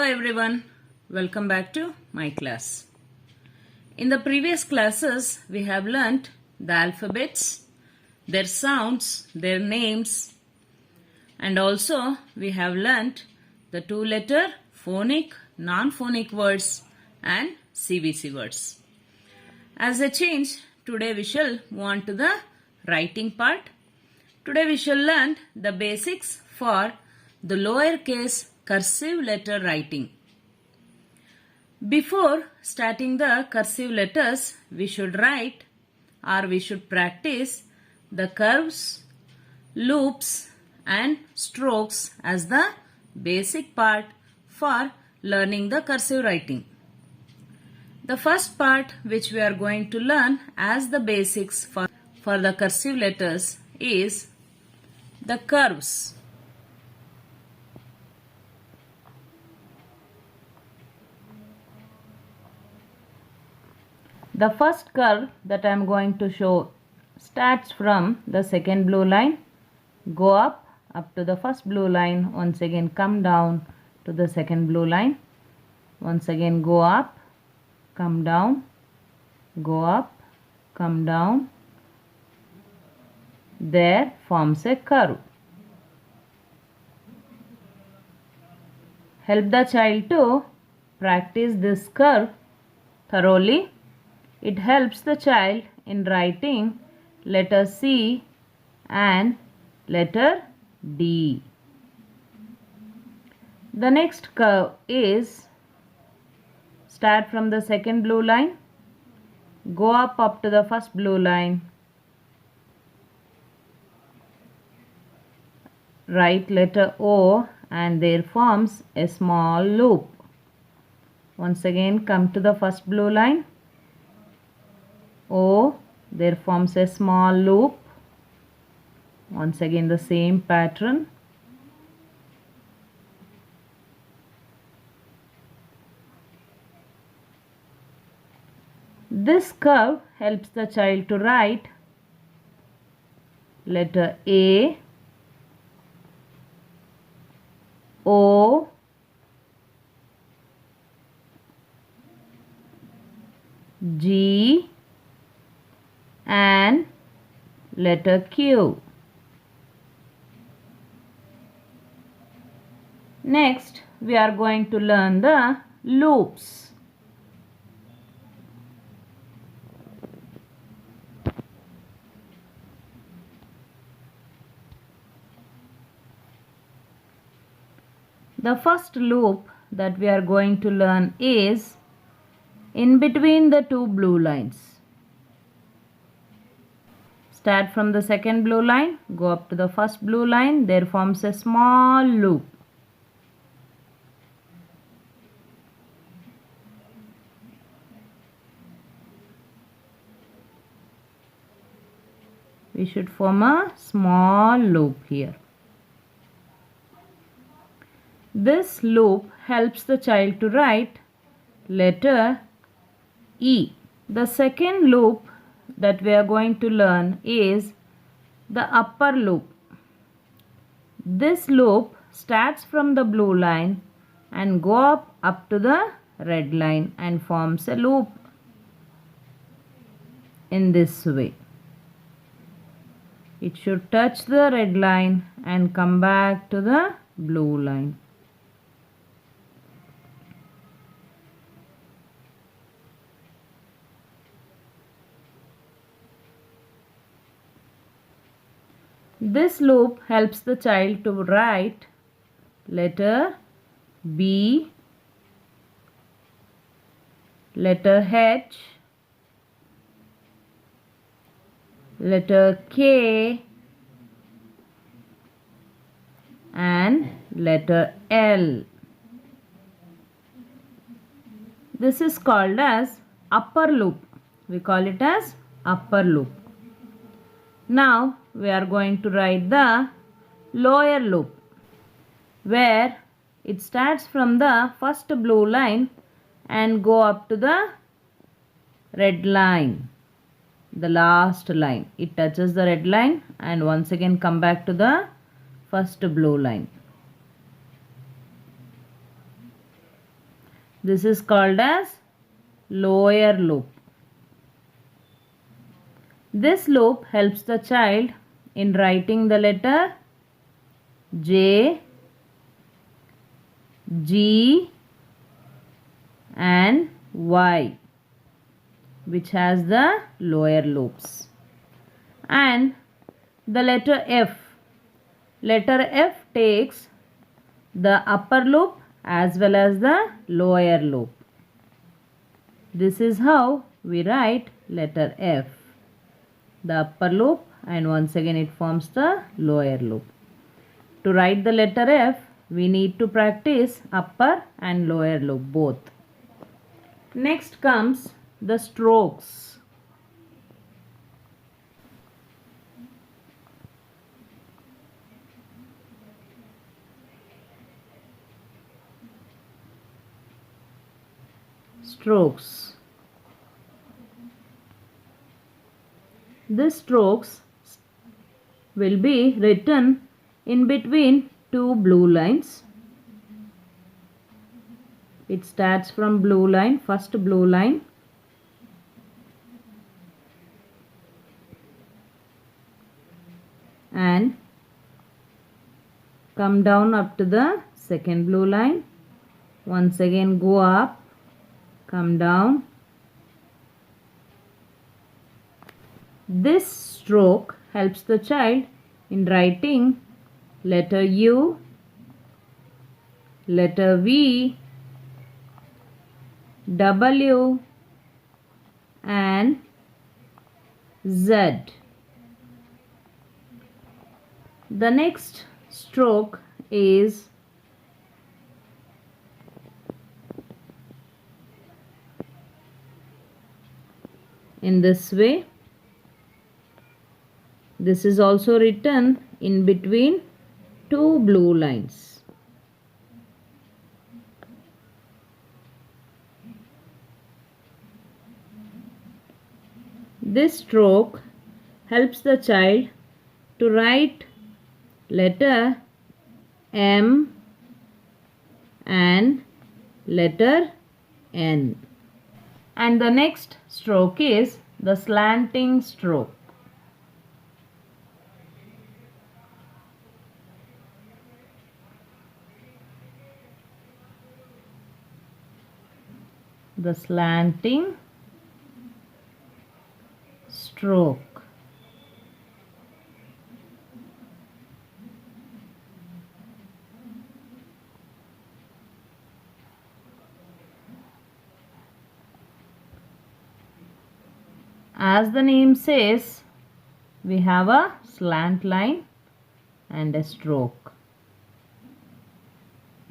everyone, welcome back to my class. In the previous classes, we have learnt the alphabets, their sounds, their names, and also we have learnt the two-letter phonic, non-phonic words and CVC words. As a change, today we shall move on to the writing part. Today we shall learn the basics for the lowercase cursive letter writing. Before starting the cursive letters, we should write or we should practice the curves, loops and strokes as the basic part for learning the cursive writing. The first part which we are going to learn as the basics for the cursive letters is the curves. The first curve that I am going to show starts from the second blue line, go up to the first blue line, once again come down to the second blue line, once again go up, come down, go up, come down. There forms a curve. Help the child to practice this curve thoroughly. It helps the child in writing letter C and letter D. The next curve is start from the second blue line, go up to the first blue line, write letter O and there forms a small loop. Once again come to the first blue line, O, there forms a small loop. Once again the same pattern. This curve helps the child to write letter A, O, G and letter Q. Next, we are going to learn the loops. The first loop that we are going to learn is in between the two blue lines. Start from the second blue line, go up to the first blue line, there forms a small loop. We should form a small loop here. This loop helps the child to write letter E. The second loop that we are going to learn is the upper loop. This loop starts from the blue line and go up to the red line and forms a loop in this way. It should touch the red line and come back to the blue line. This loop helps the child to write letter B, letter H, letter K and letter L. This is called as upper loop. We call it as upper loop. Now we are going to write the lower loop where it starts from the first blue line and go up to the red line, the last line. It touches the red line and once again come back to the first blue line. This is called as lower loop. This loop helps the child in writing the letter J, G and Y, which has the lower loops. And the letter F. Letter F takes the upper loop as well as the lower loop. This is how we write letter F. The upper loop, and once again it forms the lower loop. To write the letter F, we need to practice upper and lower loop both. Next comes the strokes. Strokes. These strokes will be written in between two blue lines. It starts from blue line, first blue line, and come down up to the second blue line. Once again go up, come down. This stroke helps the child in writing letter U, letter V, W and Z. The next stroke is in this way. This is also written in between two blue lines. This stroke helps the child to write letter M and letter N. And the next stroke is the slanting stroke. The slanting stroke. As the name says, we have a slant line and a stroke.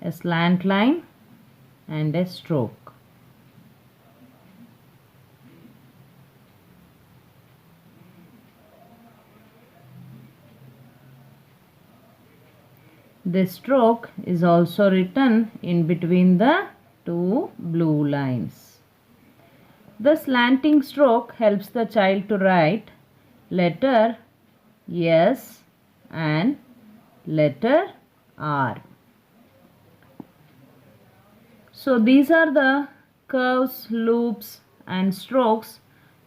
A slant line and a stroke. This stroke is also written in between the two blue lines. The slanting stroke helps the child to write letter S and letter R. So these are the curves, loops and strokes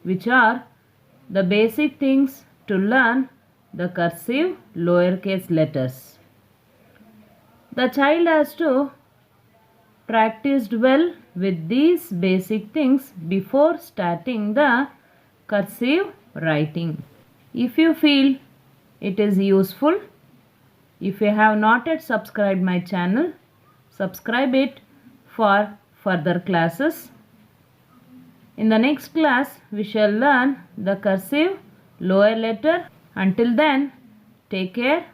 which are the basic things to learn the cursive lowercase letters. The child has to practice well with these basic things before starting the cursive writing. If you feel it is useful, if you have not yet subscribed my channel, subscribe it for further classes. In the next class, we shall learn the cursive lower letter. Until then, take care.